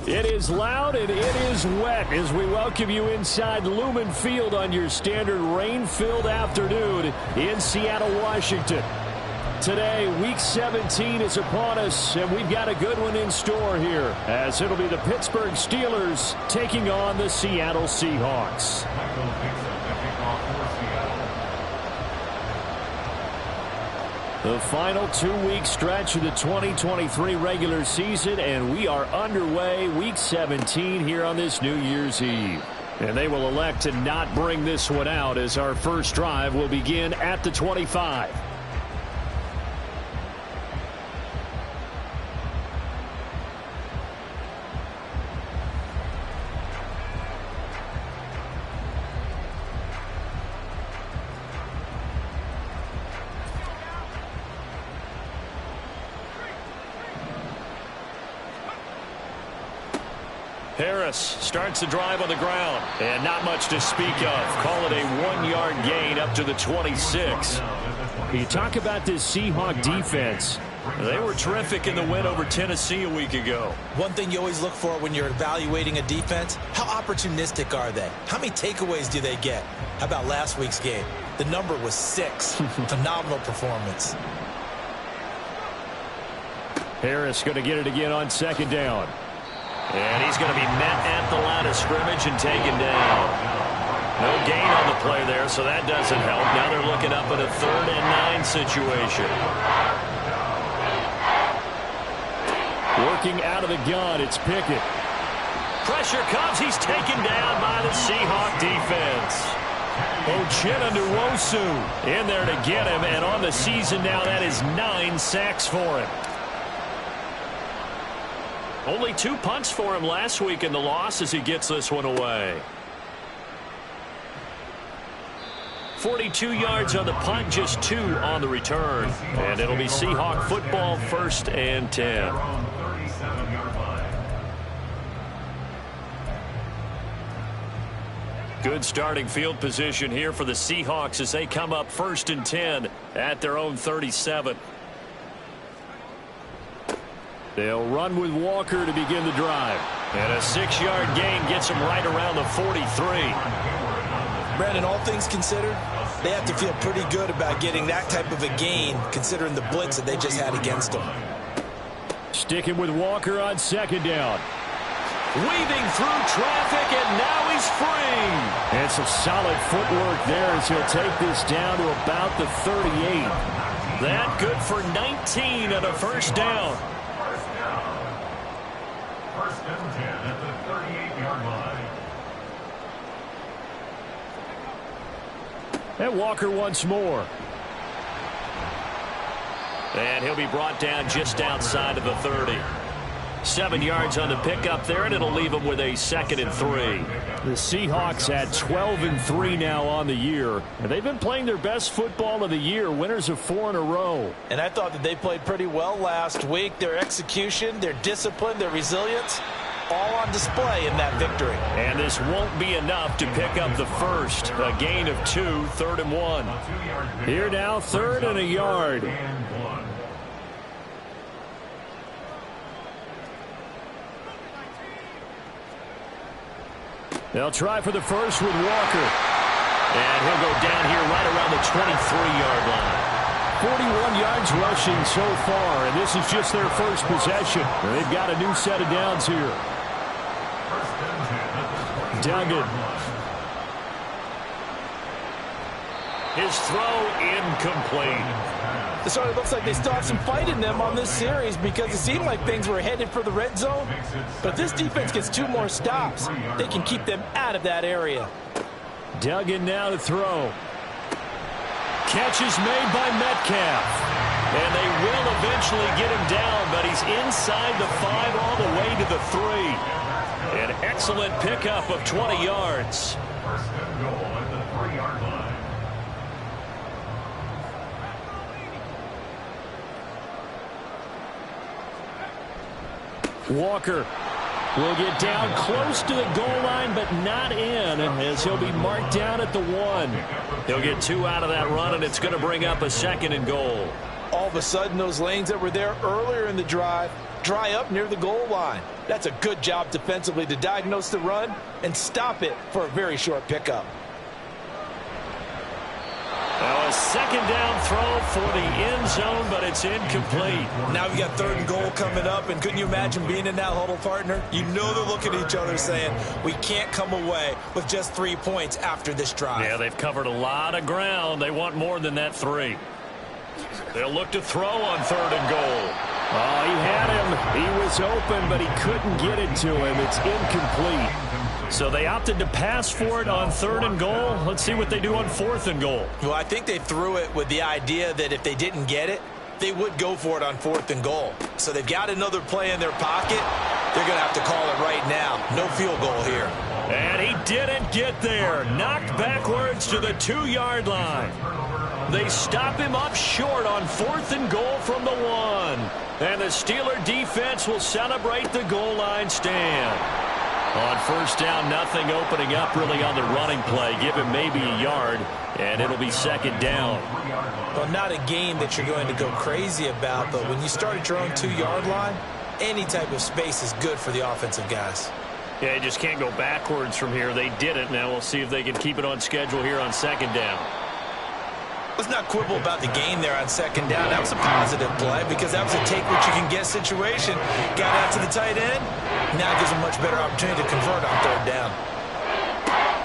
It is loud and it is wet as we welcome you inside Lumen Field on your standard rain-filled afternoon in Seattle, Washington. Today, Week 17 is upon us, and we've got a good one in store here, as it'll be the Pittsburgh Steelers taking on the Seattle Seahawks. The final 2-week stretch of the 2023 regular season, and we are underway Week 17 here on this New Year's Eve. And they will elect to not bring this one out as our first drive will begin at the 25. Harris starts the drive on the ground, and not much to speak of. Call it a 1-yard gain up to the 26. You talk about this Seahawk defense. They were terrific in the win over Tennessee a week ago. One thing you always look for when you're evaluating a defense, how opportunistic are they? How many takeaways do they get? How about last week's game? The number was 6. Phenomenal performance. Harris going to get it again on second down. And he's going to be met at the line of scrimmage and taken down. No gain on the play there, so that doesn't help. Now they're looking up at a 3rd and 9 situation. Working out of the gun, it's Pickett. Pressure comes. He's taken down by the Seahawk defense. Uchenna Nwosu in there to get him, and on the season now, that is 9 sacks for him. Only 2 punts for him last week in the loss as he gets this one away. 42 yards on the punt, just 2 on the return. And it'll be Seahawk football, 1st and 10. Good starting field position here for the Seahawks as they come up 1st and 10 at their own 37. They'll run with Walker to begin the drive. And a 6-yard gain gets them right around the 43. Brandon, all things considered, they have to feel pretty good about getting that type of a gain considering the blitz that they just had against them. Sticking with Walker on second down. Weaving through traffic, and now he's free. And some solid footwork there as he'll take this down to about the 38. That good for 19 on a 1st down. At the 38-yard line. And Walker once more. And he'll be brought down just outside of the 30. 7 yards on the pickup there, and it'll leave him with a 2nd and 3. The Seahawks at 12-3 now on the year. And they've been playing their best football of the year, winners of 4 in a row. And I thought that they played pretty well last week. Their execution, their discipline, their resilience, all on display in that victory. And this won't be enough to pick up the first. A gain of 2, 3rd and 1. Here now, 3rd and a yard. They'll try for the first with Walker. And he'll go down here right around the 23-yard line. 41 yards rushing so far, and this is just their first possession. They've got a new set of downs here. Duggan. His throw incomplete. So it looks like they still have some fight in them on this series because it seemed like things were headed for the red zone. But if this defense gets 2 more stops, they can keep them out of that area. Duggan now to throw. Catch is made by Metcalf. And they will eventually get him down, but he's inside the 5 all the way to the 3. An excellent pickup of 20 yards. 1st and goal at the 3-yard line. Walker will get down close to the goal line, but not in, as he'll be marked down at the 1. He'll get 2 out of that run, and it's going to bring up a 2nd and goal. All of a sudden, those lanes that were there earlier in the drive dry up near the goal line. That's a good job defensively to diagnose the run and stop it for a very short pickup. Now a second down throw for the end zone, but it's incomplete. Now we got 3rd and goal coming up, and couldn't you imagine being in that huddle, partner? You know they're looking at each other saying, we can't come away with just 3 points after this drive. Yeah, they've covered a lot of ground. They want more than that 3. They'll look to throw on 3rd and goal. Oh, he had him. He was open, but he couldn't get it to him. It's incomplete. So they opted to pass for it on 3rd and goal. Let's see what they do on 4th and goal. Well, I think they threw it with the idea that if they didn't get it, they would go for it on 4th and goal. So they've got another play in their pocket. They're going to have to call it right now. No field goal here. And he didn't get there. Knocked backwards to the 2-yard line. They stop him up short on 4th and goal from the 1. And the Steeler defense will celebrate the goal line stand. On 1st down, nothing opening up really on the running play. Give him maybe a yard, and it'll be 2nd down. Well, not a game that you're going to go crazy about, but when you start at your own 2-yard line, any type of space is good for the offensive guys. Yeah, you just can't go backwards from here. They did it. Now we'll see if they can keep it on schedule here on 2nd down. Let's not quibble about the gain there on 2nd down. That was a positive play because that was a take-what-you-can-get situation. Got out to the tight end. Now gives a much better opportunity to convert on 3rd down.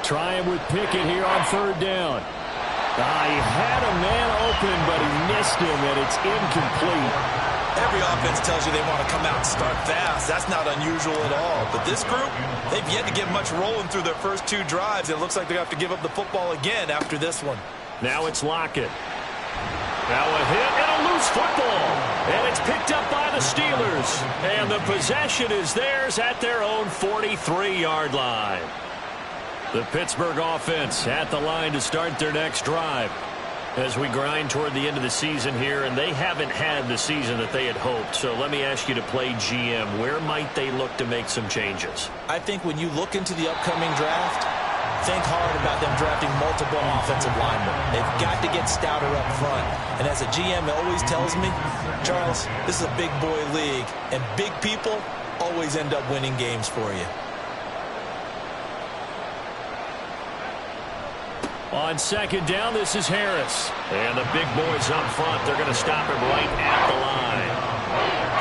Trying with Pickett here on 3rd down. He had a man open, but he missed him, and it's incomplete. Every offense tells you they want to come out and start fast. That's not unusual at all. But this group, they've yet to get much rolling through their first 2 drives. It looks like they have to give up the football again after this one. Now it's Lockett. Now a hit and a loose football. And it's picked up by the Steelers. And the possession is theirs at their own 43-yard line. The Pittsburgh offense at the line to start their next drive. As we grind toward the end of the season here, and they haven't had the season that they had hoped. So let me ask you to play GM. Where might they look to make some changes? I think when you look into the upcoming draft, think hard about them drafting multiple offensive linemen. They've got to get stouter up front. And as a GM always tells me, Charles, this is a big boy league, and big people always end up winning games for you. On 2nd down, this is Harris. And the big boys up front, they're going to stop him right at the line.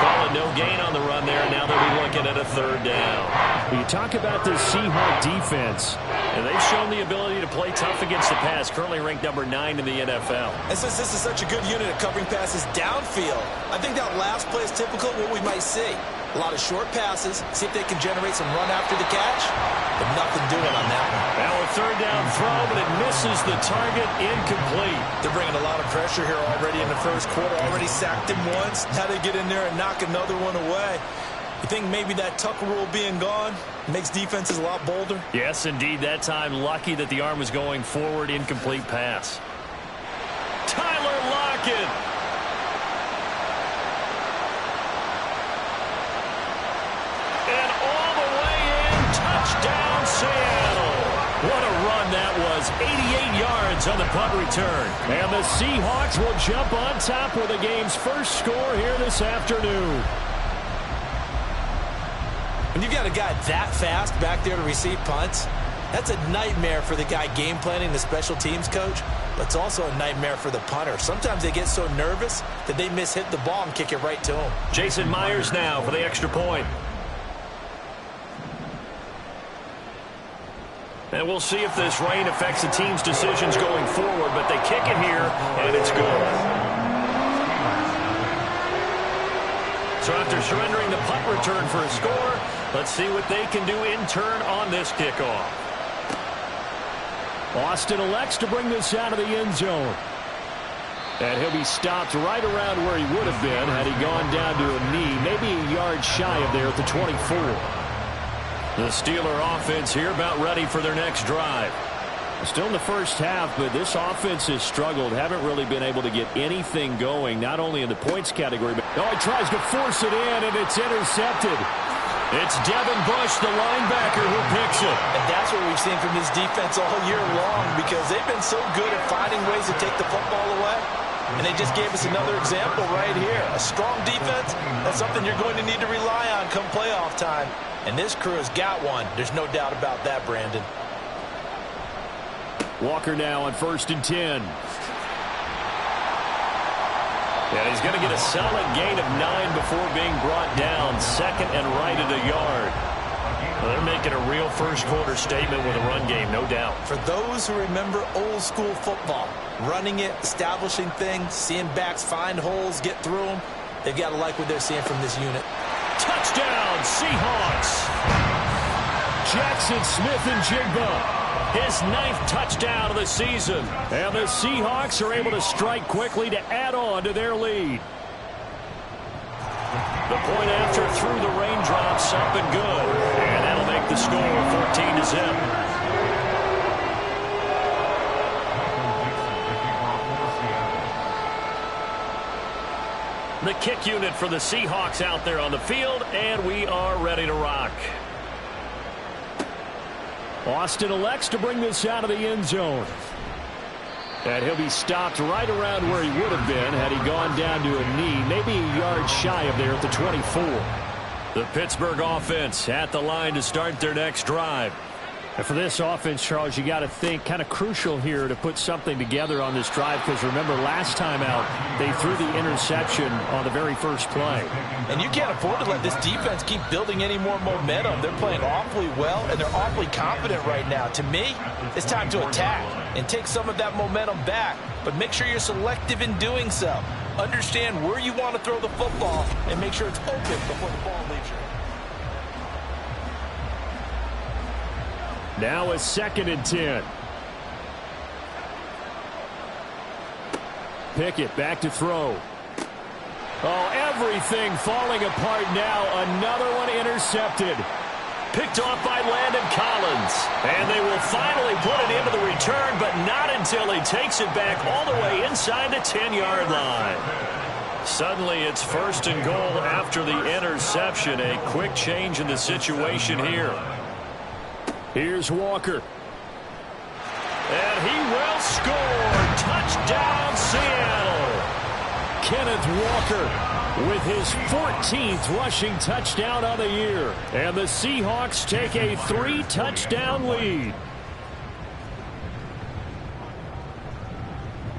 Calling no gain on the run there. Now they'll be looking at a 3rd down. You talk about the Seahawks defense, and they've shown the ability to play tough against the pass, currently ranked number 9 in the NFL. And since this is such a good unit of covering passes downfield, I think that last play is typical of what we might see. A lot of short passes, see if they can generate some run after the catch, but nothing doing on that one. Now a 3rd down throw, but it misses the target, incomplete. They're bringing a lot of pressure here already in the first quarter. Already sacked him once. Now they get in there and knock another one away. You think maybe that Tucker rule being gone makes defenses a lot bolder? Yes, indeed. That time, lucky that the arm was going forward. Incomplete pass. Tyler Lockett. And all the way in. Touchdown, Seattle. What a run that was. 88 yards on the punt return. And the Seahawks will jump on top with the game's first score here this afternoon. When you've got a guy that fast back there to receive punts, that's a nightmare for the guy game planning, the special teams coach, but it's also a nightmare for the punter. Sometimes they get so nervous that they miss-hit the ball and kick it right to him. Jason Myers now for the extra point. And we'll see if this rain affects the team's decisions going forward, but they kick it here, and it's good. So after surrendering the punt return for a score, let's see what they can do in turn on this kickoff. Austin elects to bring this out of the end zone. And he'll be stopped right around where he would have been had he gone down to a knee, maybe a yard shy of there at the 24. The Steeler offense here about ready for their next drive. Still in the first half, but this offense has struggled. Haven't really been able to get anything going, not only in the points category, but he tries to force it in, and it's intercepted. It's Devin Bush, the linebacker, who picks it. And that's what we've seen from this defense all year long, because they've been so good at finding ways to take the football away. And they just gave us another example right here. A strong defense, that's something you're going to need to rely on come playoff time. And this crew has got one. There's no doubt about that, Brandon. Walker now on 1st and 10. And he's going to get a solid gain of 9 before being brought down. 2nd and right at a yard. Well, they're making a real first-quarter statement with a run game, no doubt. For those who remember old-school football, running it, establishing things, seeing backs find holes, get through them, they've got to like what they're seeing from this unit. Touchdown, Seahawks! Jackson Smith-Njigba. His 9th touchdown of the season. And the Seahawks are able to strike quickly to add on to their lead. The point after through the raindrops up and good. And that'll make the score 14-0. The kick unit for the Seahawks out there on the field, and we are ready to rock. Austin elects to bring this out of the end zone. And he'll be stopped right around where he would have been had he gone down to a knee, maybe a yard shy of there at the 24. The Pittsburgh offense at the line to start their next drive. And for this offense, Charles, you got to think kind of crucial here to put something together on this drive, because remember last time out they threw the interception on the very first play. And you can't afford to let this defense keep building any more momentum. They're playing awfully well and they're awfully confident right now. To me, it's time to attack and take some of that momentum back, but make sure you're selective in doing so. Understand where you want to throw the football and make sure it's open before the ball leaves you. Now a 2nd and 10. Pickett back to throw. Oh, everything falling apart now. Another one intercepted. Picked off by Landon Collins. And they will finally put it into the return, but not until he takes it back all the way inside the 10-yard line. Suddenly it's 1st and goal after the interception. A quick change in the situation here. Here's Walker. And he will score. Touchdown, Seattle. Kenneth Walker with his 14th rushing touchdown on the year. And the Seahawks take a 3-touchdown lead.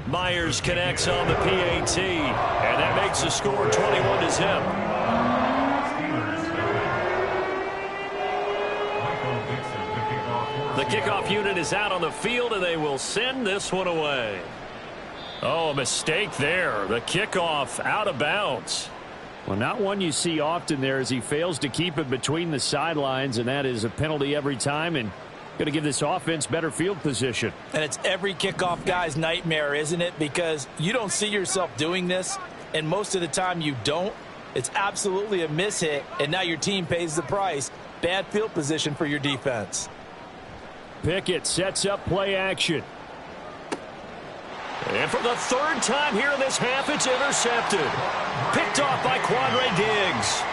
Myers connects on the PAT. And that makes the score 21-0. The kickoff unit is out on the field, and they will send this one away. Oh, a mistake there. The kickoff out of bounds. Well, not one you see often there as he fails to keep it between the sidelines, and that is a penalty every time, and going to give this offense better field position. And it's every kickoff guy's nightmare, isn't it? Because you don't see yourself doing this, and most of the time you don't. It's absolutely a mishit, and now your team pays the price. Bad field position for your defense. Pickett sets up play action. And for the 3rd time here in this half, it's intercepted. Picked off by Quandre Diggs.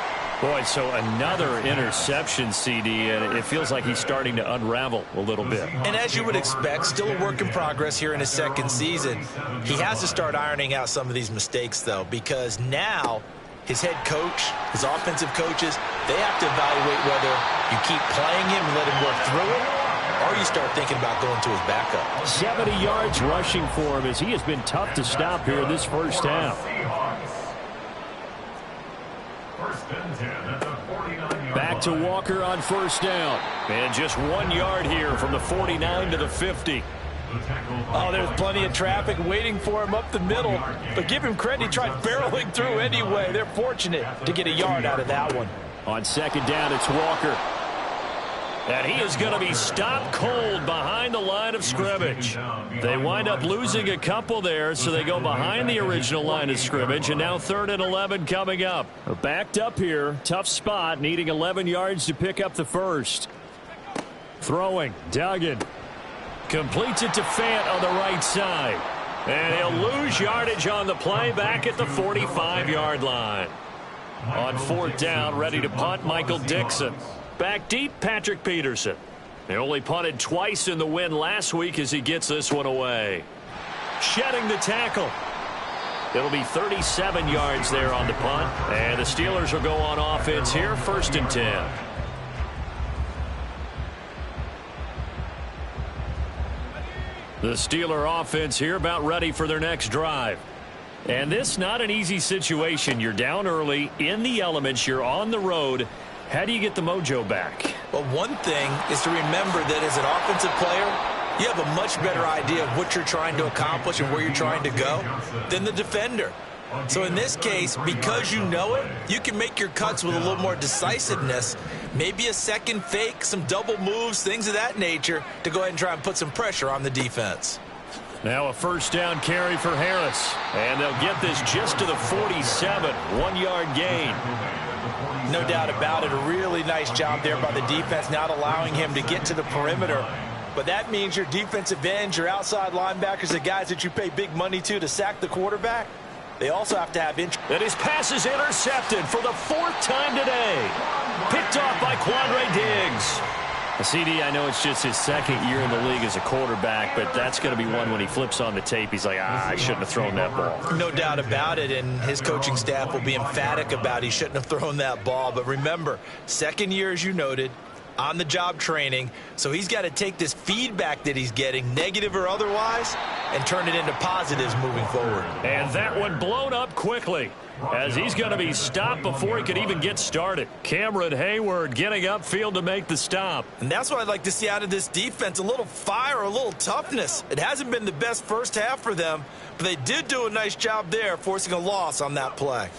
Boy, so another interception, CD, and it feels like he's starting to unravel a little bit. And as you would expect, still a work in progress here in his 2nd season. He has to start ironing out some of these mistakes, though, because now his head coach, his offensive coaches, they have to evaluate whether you keep playing him and let him work through it, or you start thinking about going to his backup. 70 yards rushing for him as he has been tough to stop here in this first half. Back to Walker on 1st down. And just 1 yard here from the 49 to the 50. Oh, there's plenty of traffic waiting for him up the middle. But give him credit, he tried barreling through anyway. They're fortunate to get a yard out of that one. On 2nd down, it's Walker. And he is going to be stopped cold behind the line of scrimmage. They wind up losing a couple there, so they go behind the original line of scrimmage, and now 3rd and 11 coming up. Backed up here, tough spot, needing 11 yards to pick up the first. Throwing, Duggan. Completes it to Fant on the right side. And he'll lose yardage on the play back at the 45-yard line. On 4th down, ready to punt, Michael Dixon. Back deep, Patrick Peterson. They only punted twice in the win last week as he gets this one away. Shedding the tackle. It'll be 37 yards there on the punt. And the Steelers will go on offense here, 1st and 10. The Steeler offense here about ready for their next drive. And this not an easy situation. You're down early, in the elements, you're on the road. How do you get the mojo back? Well, one thing is to remember that as an offensive player, you have a much better idea of what you're trying to accomplish and where you're trying to go than the defender. So in this case, because you know it, you can make your cuts with a little more decisiveness. Maybe a second fake, some double moves, things of that nature to go ahead and try and put some pressure on the defense. Now a 1st down carry for Harris. And they'll get this just to the 47, 1-yard gain. No doubt about it. A really nice job there by the defense, not allowing him to get to the perimeter. But that means your defensive ends, your outside linebackers, the guys that you pay big money to sack the quarterback, they also have to have interest. And his pass is intercepted for the 4th time today. Picked off by Quandre Diggs. CD, I know it's just his 2nd year in the league as a quarterback, but that's going to be one when he flips on the tape. He's like, I shouldn't have thrown that ball. No doubt about it, and his coaching staff will be emphatic about he shouldn't have thrown that ball. But remember, 2nd year, as you noted, on-the-job training, so he's got to take this feedback that he's getting, negative or otherwise, and turn it into positives moving forward. And that one blown up quickly, as he's going to be stopped before he could even get started. Cameron Hayward getting upfield to make the stop. And that's what I'd like to see out of this defense, a little fire, a little toughness. It hasn't been the best first half for them, but they did do a nice job there, forcing a loss on that play.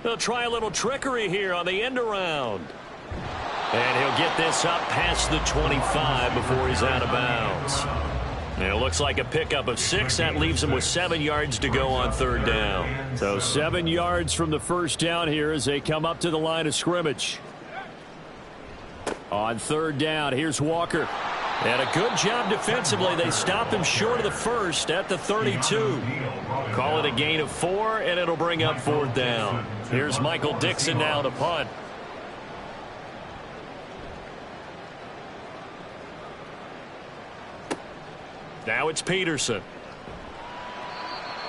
They'll try a little trickery here on the end around. And he'll get this up past the 25 before he's out of bounds. And it looks like a pickup of 6. That leaves him with 7 yards to go on 3rd down. So 7 yards from the 1st down here as they come up to the line of scrimmage. On 3rd down, here's Walker. And a good job defensively. They stop him short of the 1st at the 32. Call it a gain of 4, and it'll bring up 4th down. Here's Michael Dixon now to punt. Now it's Peterson.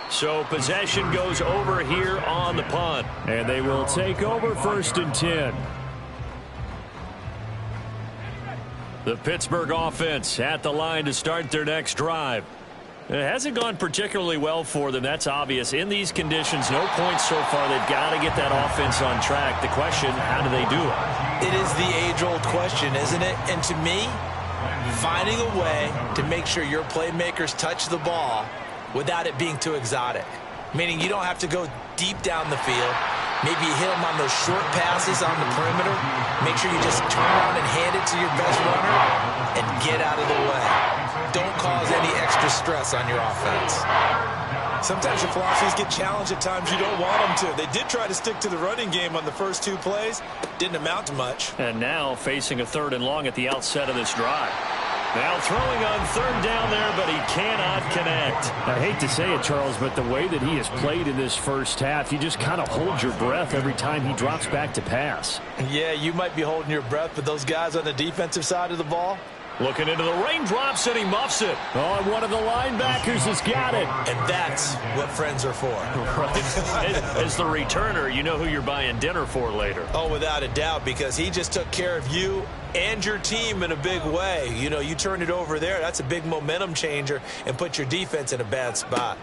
So possession goes over here on the punt. And they will take over 1st and 10. The Pittsburgh offense at the line to start their next drive. It hasn't gone particularly well for them. That's obvious. In these conditions, no points so far. They've got to get that offense on track. The question, how do they do it? It is the age-old question, isn't it? And to me, finding a way to make sure your playmakers touch the ball without it being too exotic. Meaning you don't have to go deep down the field. Maybe you hit them on those short passes on the perimeter. Make sure you just turn around and hand it to your best runner and get out of the way. Don't cause any extra stress on your offense. Sometimes your philosophies get challenged at times you don't want them to. They did try to stick to the running game on the first 2 plays. Didn't amount to much. And now facing a 3rd and long at the outset of this drive. Now throwing on 3rd down there, but he cannot connect. I hate to say it, Charles, but the way that he has played in this first half, you just kind of hold your breath every time he drops back to pass. Yeah, you might be holding your breath, but those guys on the defensive side of the ball, looking into the raindrops, and he muffs it. Oh, and one of the linebackers has got it. And that's what friends are for. Right. As the returner, you know who you're buying dinner for later. Oh, without a doubt, because he just took care of you and your team in a big way. You know, you turn it over there, that's a big momentum changer and put your defense in a bad spot.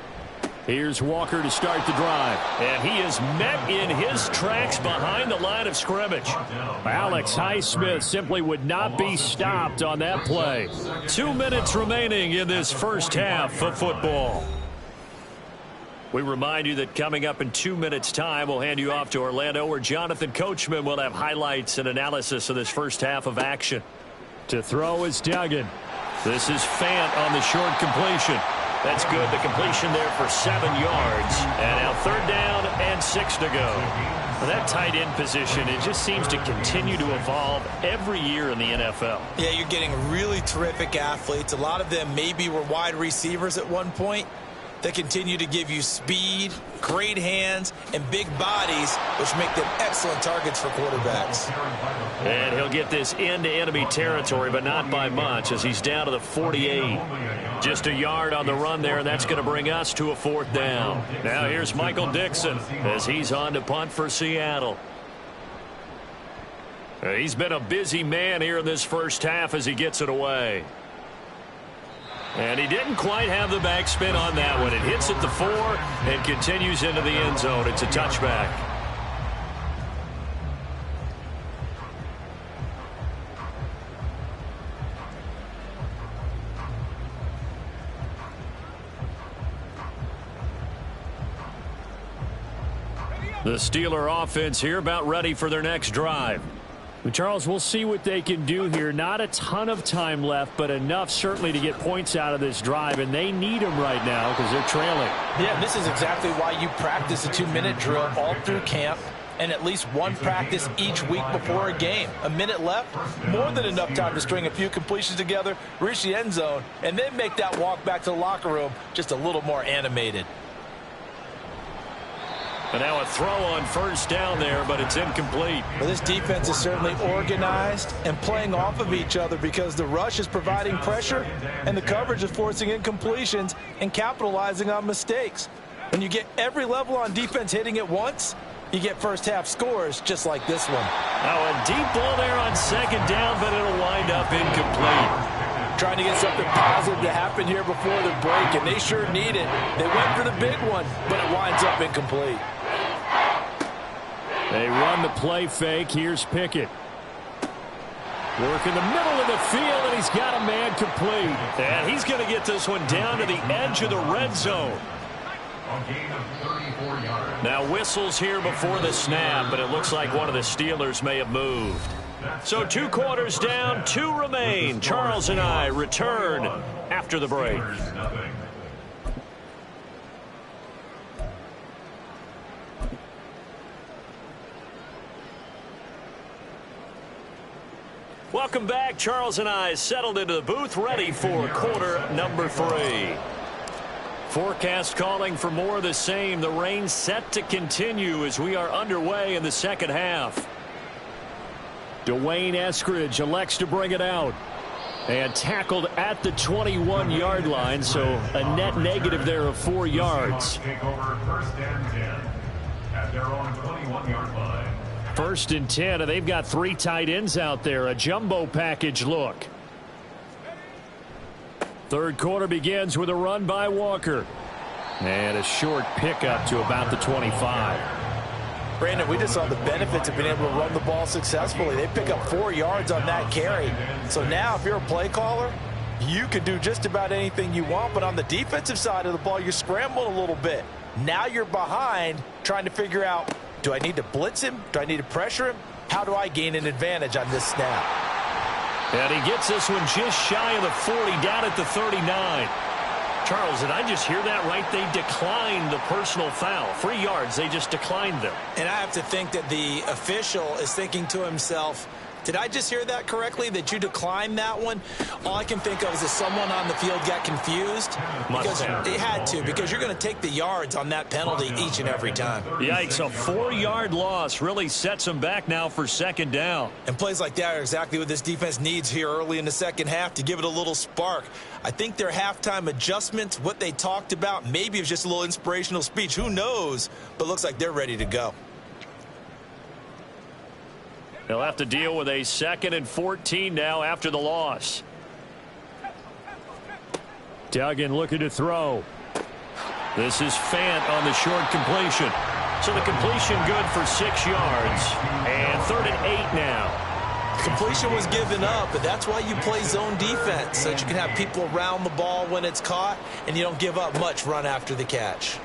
Here's Walker to start the drive. And he is met in his tracks behind the line of scrimmage. Alex Highsmith simply would not be stopped on that play. 2 minutes remaining in this first half of football. We remind you that coming up in 2 minutes' time, we'll hand you off to Orlando, where Jonathan Coachman will have highlights and analysis of this first half of action. To throw is Duggan. This is Fant on the short completion. That's good. The completion there for 7 yards. And now 3rd down and 6 to go. Well, that tight end position, it just seems to continue to evolve every year in the NFL. Yeah, you're getting really terrific athletes. A lot of them maybe were wide receivers at one point. They continue to give you speed, great hands, and big bodies, which make them excellent targets for quarterbacks. And he'll get this into enemy territory, but not by much, as he's down to the 48. Just a yard on the run there, and that's going to bring us to a 4th down. Now here's Michael Dixon as he's on to punt for Seattle. He's been a busy man here in this first half as he gets it away. And he didn't quite have the backspin on that one. It hits at the 4 and continues into the end zone. It's a touchback. The Steeler offense here about ready for their next drive. Charles, we'll see what they can do here. Not a ton of time left, but enough certainly to get points out of this drive, and they need them right now because they're trailing. Yeah, this is exactly why you practice a 2-minute drill all through camp and at least one practice each week before a game. A minute left, more than enough time to string a few completions together, reach the end zone, and then make that walk back to the locker room just a little more animated. And now a throw on first down there, but it's incomplete. Well, this defense is certainly organized and playing off of each other because the rush is providing pressure and the coverage is forcing incompletions and capitalizing on mistakes. When you get every level on defense hitting at once, you get first half scores just like this one. Now a deep ball there on second down, but it'll wind up incomplete. Trying to get something positive to happen here before the break, and they sure need it. They went for the big one, but it winds up incomplete. They run the play fake. Here's Pickett. Work in the middle of the field, and he's got a man complete. And he's going to get this one down to the edge of the red zone. Now whistles here before the snap, but it looks like one of the Steelers may have moved. So 2 quarters down, 2 remain. Charles and I return after the break. Welcome back. Charles and I settled into the booth, ready for quarter number 3. Forecast calling for more of the same. The rain set to continue as we are underway in the second half. Dwayne Eskridge elects to bring it out. And tackled at the 21-yard line, so a net negative there of 4 yards. Take over 1st and 10 at their own 21-yard line. 1st and 10, and they've got 3 tight ends out there. A jumbo package look. Third quarter begins with a run by Walker. And a short pickup to about the 25. Brandon, we just saw the benefits of being able to run the ball successfully. They pick up 4 yards on that carry. So now if you're a play caller, you can do just about anything you want. But on the defensive side of the ball, you're scrambling a little bit. Now you're behind trying to figure out, do I need to blitz him? Do I need to pressure him? How do I gain an advantage on this snap? And he gets this one just shy of the 40, down at the 39. Charles, did I just hear that right? They declined the personal foul. 3 yards, they just declined them. And I have to think that the official is thinking to himself, did I just hear that correctly, that you declined that one? All I can think of is that someone on the field got confused. Because they had to, because you're going to take the yards on that penalty each and every time. Yikes, a 4-yard loss really sets them back now for second down. And plays like that are exactly what this defense needs here early in the second half to give it a little spark. I think their halftime adjustments, what they talked about, maybe it was just a little inspirational speech. Who knows? But looks like they're ready to go. They'll have to deal with a 2nd and 14 now after the loss. Duggan looking to throw. This is Fant on the short completion. So the completion good for 6 yards. And 3rd and 8 now. Completion was given up, but that's why you play zone defense, so that you can have people around the ball when it's caught, and you don't give up much run after the catch.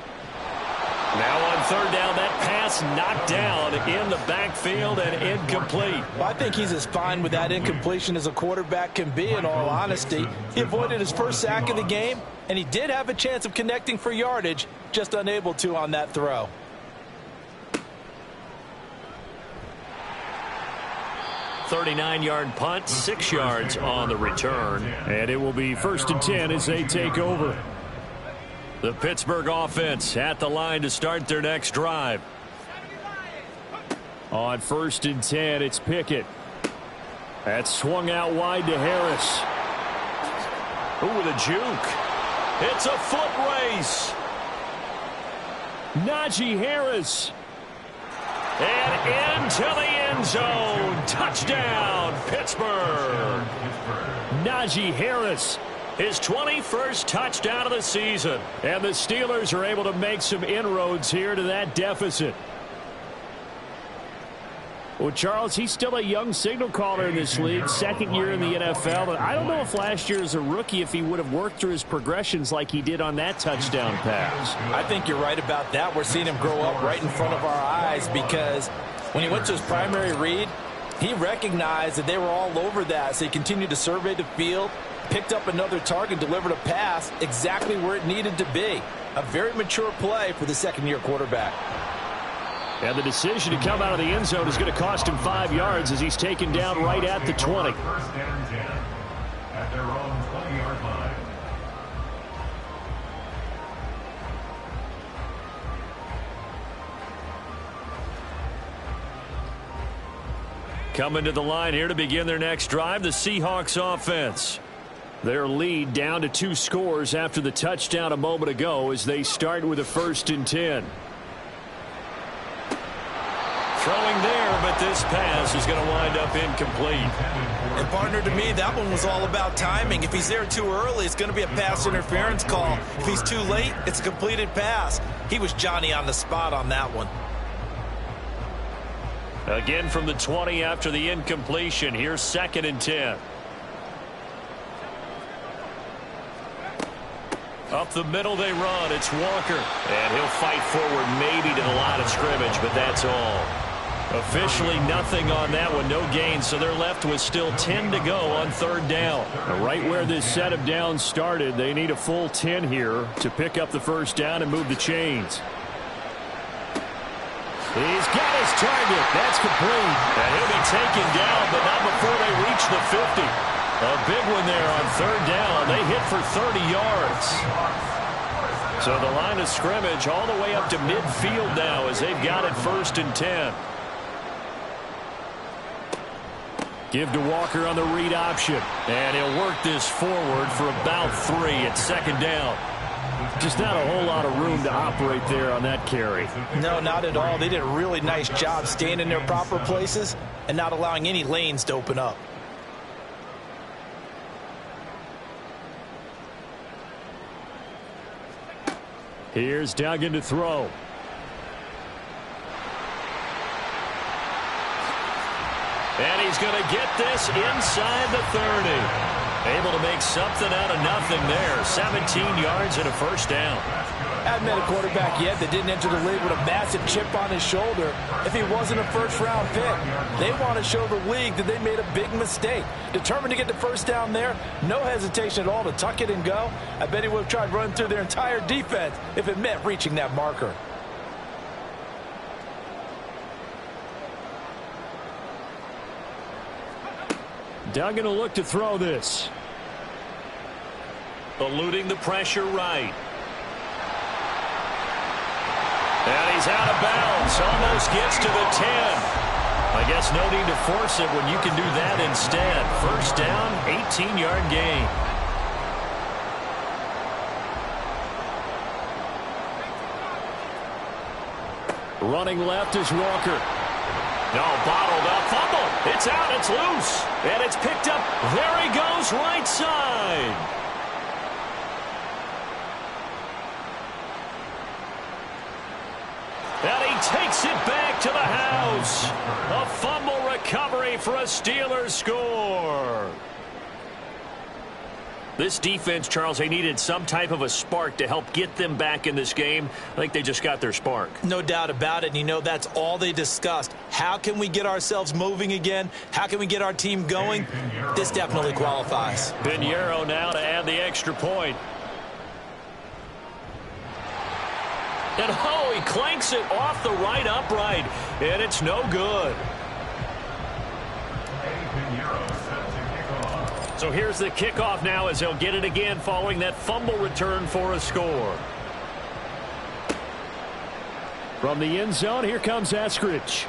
Now on 3rd down, that pass knocked down in the backfield and incomplete. Well, I think he's as fine with that incompletion as a quarterback can be, in all honesty. He avoided his first sack of the game, and he did have a chance of connecting for yardage, just unable to on that throw. .39-yard punt, 6 yards on the return. And it will be 1st and 10 as they take over. The Pittsburgh offense at the line to start their next drive. On 1st and 10, it's Pickett. That's swung out wide to Harris. Ooh, with a juke. It's a foot race. Najee Harris. And into the end zone. Touchdown, Pittsburgh. Najee Harris. His 21st touchdown of the season. And the Steelers are able to make some inroads here to that deficit. Well, Charles, he's still a young signal caller in this league, second year in the NFL. But I don't know if last year as a rookie, if he would have worked through his progressions like he did on that touchdown pass. I think you're right about that. We're seeing him grow up right in front of our eyes because when he went to his primary read, he recognized that they were all over that. So he continued to survey the field, picked up another target, delivered a pass exactly where it needed to be. A very mature play for the second-year quarterback. And the decision to come out of the end zone is going to cost him 5 yards as he's taken down right at the 20. First and 10 at their own 20-yard line. Coming to the line here to begin their next drive, the Seahawks offense. Their lead down to 2 scores after the touchdown a moment ago as they start with a 1st and 10. Throwing there, but this pass is going to wind up incomplete. And partner, to me, that one was all about timing. If he's there too early, it's going to be a pass interference call. If he's too late, it's a completed pass. He was Johnny on the spot on that one. Again from the 20 after the incompletion. Here's 2nd and 10. Up the middle they run. It's Walker. And he'll fight forward maybe to the line of scrimmage, but that's all. Officially nothing on that one. No gain, so they're left with still 10 to go on 3rd down. Right where this set of downs started, they need a full 10 here to pick up the 1st down and move the chains. He's got his target. That's complete. And he'll be taken down, but not before they reach the 50. A big one there on 3rd down. They hit for 30 yards. So the line of scrimmage all the way up to midfield now as they've got it 1st and 10. Give to Walker on the read option. And he'll work this forward for about 3 at 2nd down. Just not a whole lot of room to operate there on that carry. No, not at all. They did a really nice job staying in their proper places and not allowing any lanes to open up. Here's Duggan to throw. And he's going to get this inside the 30. Able to make something out of nothing there. 17 yards and a 1st down. Hadn't met a quarterback yet that didn't enter the league with a massive chip on his shoulder if he wasn't a 1st-round pick. They want to show the league that they made a big mistake. Determined to get the 1st down there. No hesitation at all to tuck it and go. I bet he would have tried running through their entire defense if it meant reaching that marker. Duggan will look to throw this. Eluding the pressure right. And he's out of bounds. Almost gets to the 10. I guess no need to force it when you can do that instead. 1st down, 18-yard gain. Running left is Walker. No, bottled up, fumble. It's out, it's loose. And it's picked up. There he goes, right side. And he takes it back to the house. A fumble recovery for a Steelers score. This defense, Charles, they needed some type of a spark to help get them back in this game. I think they just got their spark. No doubt about it. And you know, that's all they discussed. How can we get ourselves moving again? How can we get our team going? This definitely qualifies. Pinheiro now to add the extra point. And oh, he clanks it off the right upright. And it's no good. So here's the kickoff now as they'll get it again following that fumble return for a score. From the end zone, here comes Eskridge.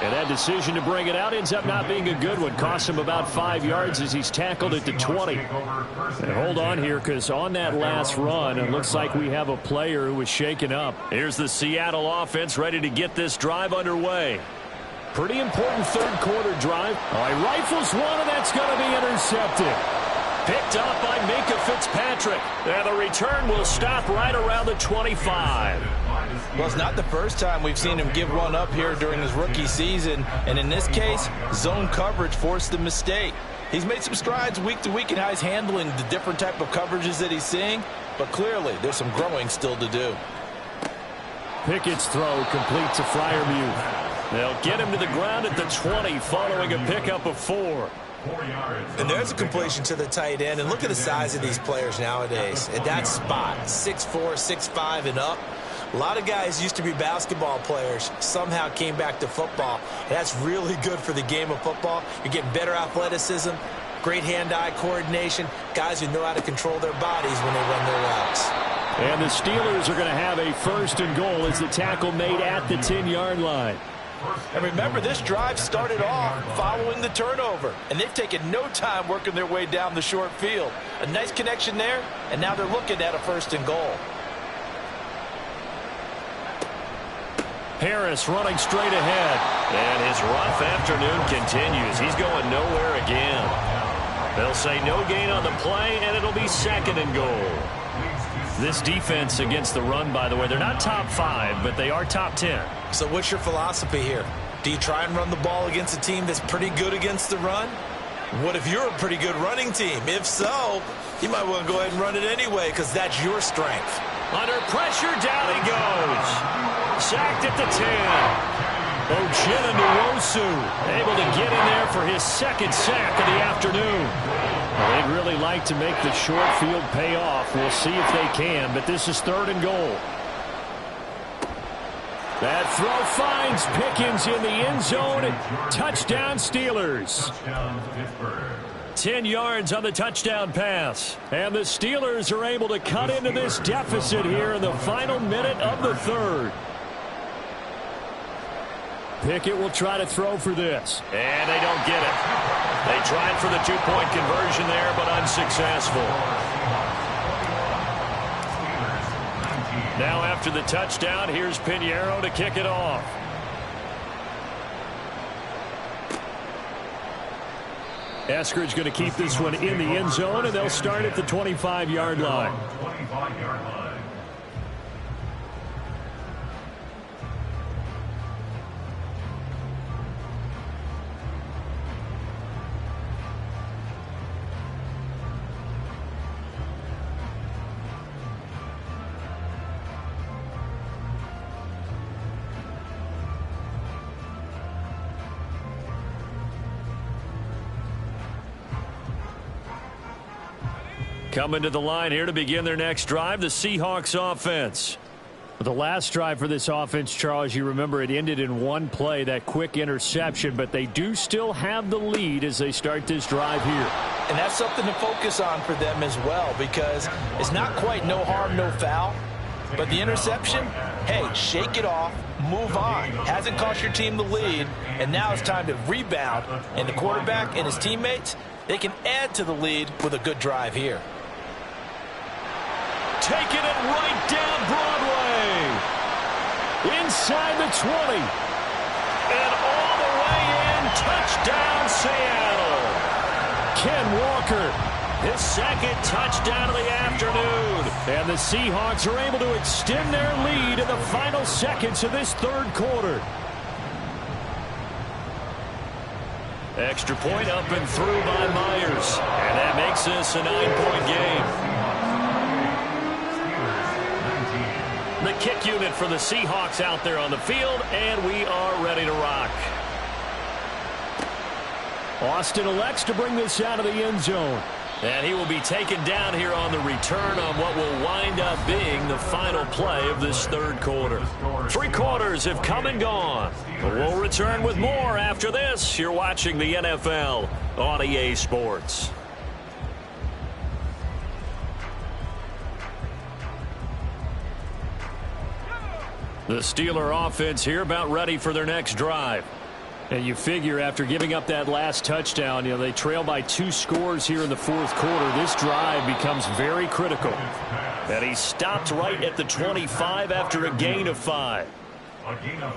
And that decision to bring it out ends up not being a good one. Costs him about 5 yards as he's tackled at the 20. And hold on here, because on that last run, it looks like we have a player who was shaken up. Here's the Seattle offense ready to get this drive underway. Pretty important third quarter drive. All right, rifles one, and that's going to be intercepted. Picked up by Minkah Fitzpatrick. And the return will stop right around the 25. Well, it's not the first time we've seen him give one up here during his rookie season. And in this case, zone coverage forced the mistake. He's made some strides week to week in how he's handling the different type of coverages that he's seeing. But clearly, there's some growing still to do. Pickett's throw complete to Freiermuth. They'll get him to the ground at the 20 following a pickup of 4. And there's a completion to the tight end. And look at the size of these players nowadays. At that spot, 6'4", 6'5", and up. A lot of guys used to be basketball players, somehow came back to football. And that's really good for the game of football. You're getting better athleticism, great hand-eye coordination, guys who know how to control their bodies when they run their routes. And the Steelers are going to have a 1st and goal as the tackle made at the 10-yard line. And remember, this drive started off following the turnover, and they've taken no time working their way down the short field. A nice connection there, and now they're looking at a 1st and goal. Harris running straight ahead. And his rough afternoon continues. He's going nowhere again. They'll say no gain on the play, and it'll be 2nd and goal. This defense against the run, by the way, they're not top 5, but they are top 10. So what's your philosophy here? Do you try and run the ball against a team that's pretty good against the run? What if you're a pretty good running team? If so, you might want to go ahead and run it anyway, because that's your strength. Under pressure, down he goes. Sacked at the 10. Ochena Nwosu able to get in there for his 2nd sack of the afternoon. Well, they'd really like to make the short field pay off. We'll see if they can, but this is 3rd and goal. That throw finds Pickens in the end zone. Touchdown, Steelers. 10 yards on the touchdown pass. And the Steelers are able to cut into this deficit here in the final minute of the 3rd. Pickett will try to throw for this. And they don't get it. They tried for the 2-point conversion there, but unsuccessful. Now after the touchdown, here's Pinheiro to kick it off. Eskridge going to keep this one in the end zone, and they'll start at the 25-yard line. Coming to the line here to begin their next drive, the Seahawks offense. The last drive for this offense, Charles, you remember it ended in one play, that quick interception, but they do still have the lead as they start this drive here. And that's something to focus on for them as well, because it's not quite no harm, no foul. But the interception, hey, shake it off, move on. Hasn't cost your team the lead, and now it's time to rebound. And the quarterback and his teammates, they can add to the lead with a good drive here. Taking it right down Broadway. Inside the 20. And all the way in. Touchdown, Seattle. Ken Walker, his 2nd touchdown of the afternoon. And the Seahawks are able to extend their lead in the final seconds of this 3rd quarter. Extra point up and through by Myers. And that makes this a 9-point game. The kick unit for the Seahawks out there on the field, and we are ready to rock. Austin elects to bring this out of the end zone. And he will be taken down here on the return on what will wind up being the final play of this 3rd quarter. 3 quarters have come and gone. But we'll return with more after this. You're watching the NFL on EA Sports. The Steeler offense here about ready for their next drive. And you figure after giving up that last touchdown, they trail by 2 scores here in the fourth quarter. This drive becomes very critical. And he stopped right at the 25 after a gain of 5.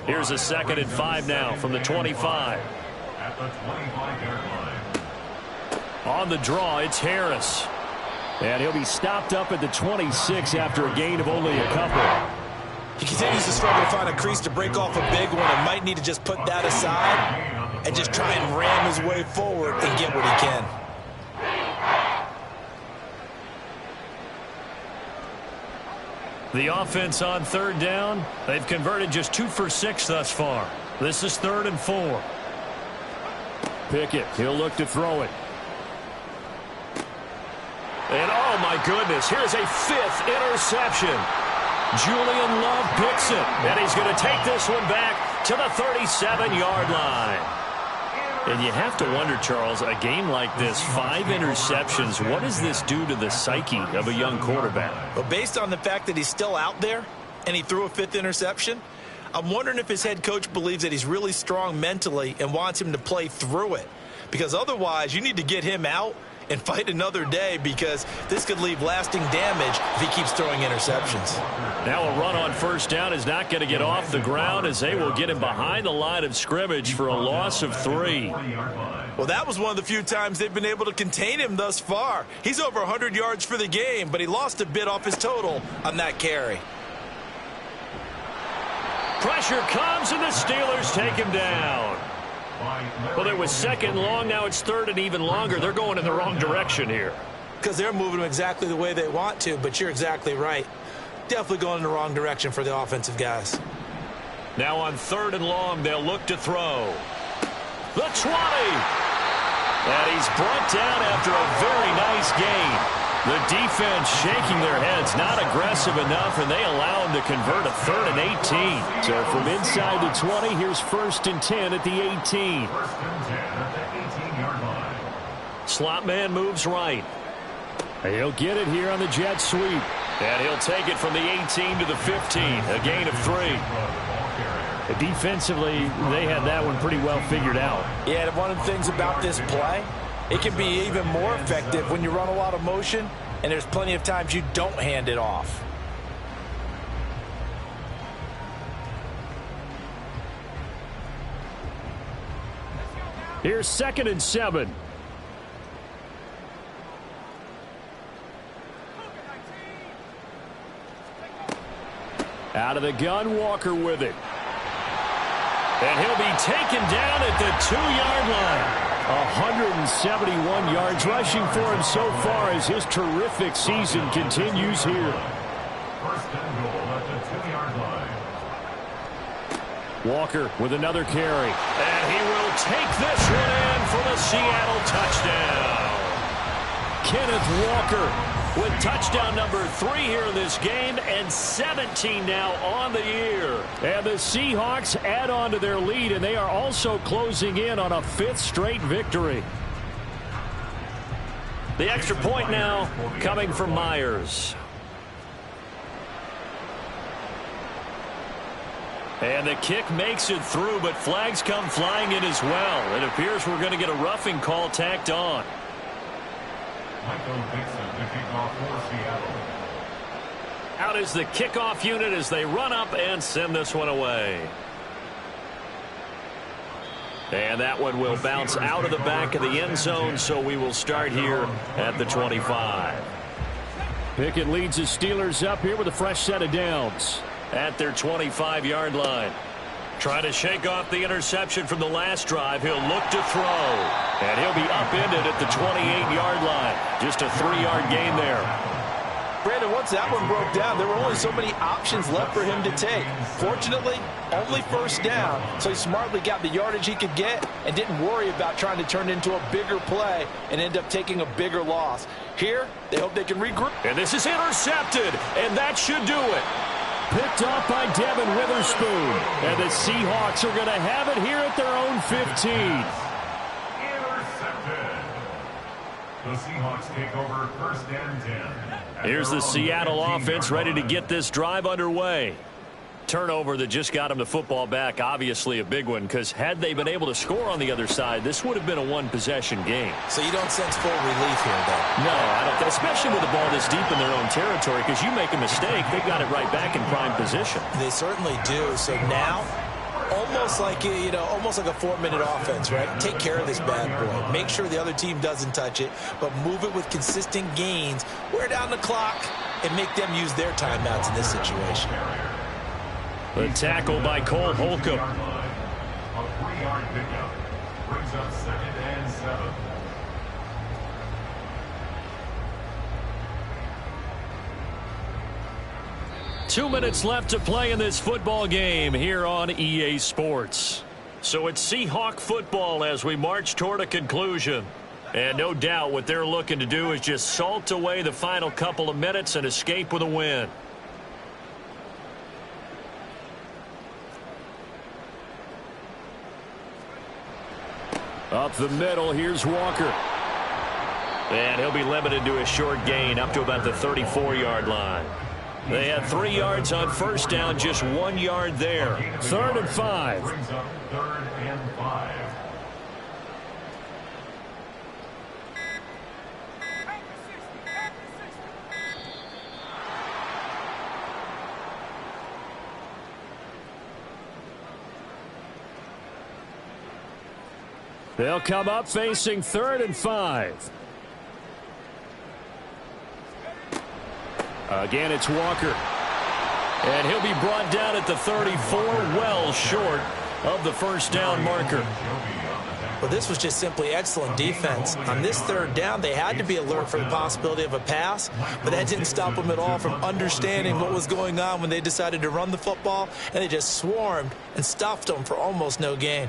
Here's a 2nd and 5 now from the 25. At the 25-yard line. On the draw, it's Harris. And he'll be stopped up at the 26 after a gain of only a couple. He continues to struggle to find a crease to break off a big one and might need to just put that aside and just try and ram his way forward and get what he can. The offense on 3rd down. They've converted just 2 for 6 thus far. This is 3rd and 4. Pickett, he'll look to throw it. And oh my goodness, here's a 5th interception. Julian Love picks it. And he's going to take this one back to the 37-yard line. And you have to wonder, Charles, a game like this, 5 interceptions, what does this do to the psyche of a young quarterback? Well, based on the fact that he's still out there and he threw a 5th interception, I'm wondering if his head coach believes that he's really strong mentally and wants him to play through it. Because otherwise, you need to get him out and fight another day, because this could leave lasting damage if he keeps throwing interceptions. Now a run on 1st down is not going to get off the ground, as they will get him behind the line of scrimmage for a loss of 3. Well, that was one of the few times they've been able to contain him thus far. He's over 100 yards for the game, but he lost a bit off his total on that carry. Pressure comes, and the Steelers take him down. Well, it was 2nd and long. Now it's 3rd and even longer. They're going in the wrong direction here. Because they're moving them exactly the way they want to, but you're exactly right. Definitely going in the wrong direction for the offensive guys. Now on 3rd and long, they'll look to throw. The 20. And he's brought down after a very nice gain. The defense shaking their heads, not aggressive enough, and they allow him to convert a 3rd and 18. So from inside the 20, here's 1st and 10 at the 18. 1st and 10 at the 18-yard line. Slot man moves right. He'll get it here on the jet sweep. And he'll take it from the 18 to the 15, a gain of 3. Defensively, they had that one pretty well figured out. Yeah, and one of the things about this play, it can be even more effective when you run a lot of motion, and there's plenty of times you don't hand it off. Here's 2nd and 7. Out of the gun, Walker with it. And he'll be taken down at the 2-yard line. 171 yards rushing for him so far as his terrific season continues here. 1st and goal at the 2-yard line. Walker with another carry. And he will take this one in for the Seattle touchdown. Kenneth Walker with touchdown number 3 here in this game, and 17 now on the year. And the Seahawks add on to their lead, and they are also closing in on a 5th straight victory. The extra point now coming from Myers. And the kick makes it through, but flags come flying in as well. It appears we're going to get a roughing call tacked on. Michael Dixon, the kickoff for Seattle. Out is the kickoff unit as they run up and send this one away. And that one will bounce out of the back of the end zone, so we will start here at the 25. Pickett leads the Steelers up here with a fresh set of downs. At their 25-yard line. Trying to shake off the interception from the last drive. He'll look to throw. And he'll be upended at the 28-yard line. Just a 3-yard gain there. Brandon, once that one broke down, there were only so many options left for him to take. Fortunately, only 1st down, so he smartly got the yardage he could get and didn't worry about trying to turn it into a bigger play and end up taking a bigger loss. Here, they hope they can regroup. And this is intercepted, and that should do it. Picked off by Devin Witherspoon. And the Seahawks are going to have it here at their own 15. Intercepted. The Seahawks take over 1st and 10. Here's the Seattle offense ready to get this drive underway. Turnover that just got them the football back, obviously a big one, because had they been able to score on the other side, this would have been a one-possession game. So you don't sense full relief here, though? No, I don't. Especially with the ball this deep in their own territory, because you make a mistake, they've got it right back in prime position. They certainly do. So now, almost like almost like a 4-minute offense, right? Take care of this bad boy. Make sure the other team doesn't touch it, but move it with consistent gains. Wear down the clock and make them use their timeouts in this situation. The tackle by Cole Holcomb. A 3-yard pickup brings up 2nd and 7. Two minutes left to play in this football game here on EA Sports. So it's Seahawk football as we march toward a conclusion. And no doubt what they're looking to do is just salt away the final couple of minutes and escape with a win. Up the middle, here's Walker. And he'll be limited to a short gain up to about the 34-yard line. They had 3 yards on first down, just 1 yard there. 3rd and 5. Brings up 3rd and 5. They'll come up facing 3rd and 5. Again, it's Walker. And he'll be brought down at the 34, well short of the first down marker. Well, this was just simply excellent defense. On this 3rd down, they had to be alert for the possibility of a pass, but that didn't stop them at all from understanding what was going on when they decided to run the football, and they just swarmed and stuffed them for almost no gain.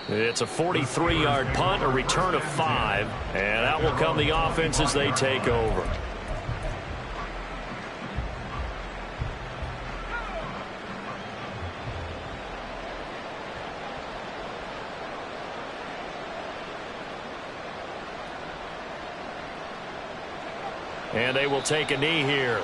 It's a 43-yard punt, a return of 5, and out will come the offense as they take over. And they will take a knee here.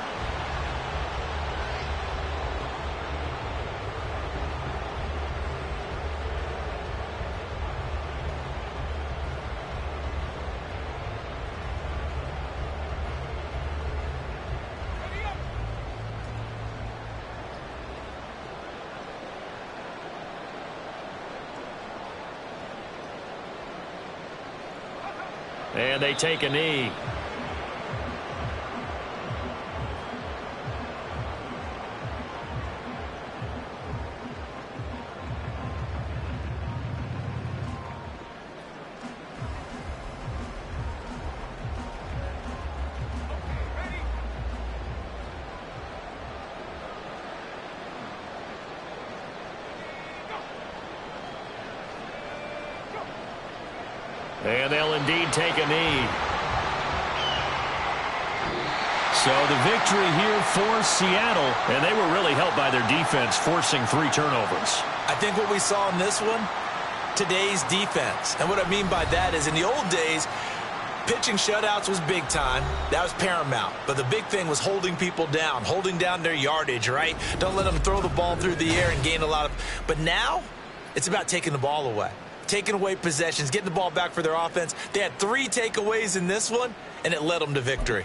And they take a knee. And they'll indeed take a knee. So the victory here for Seattle, and they were really helped by their defense forcing 3 turnovers. I think what we saw in this one, today's defense. And what I mean by that is in the old days, pitching shutouts was big time. That was paramount. But the big thing was holding people down, holding down their yardage, right? Don't let them throw the ball through the air and gain a lot of. But now it's about taking the ball away. Taking away possessions, getting the ball back for their offense. They had 3 takeaways in this one, and it led them to victory.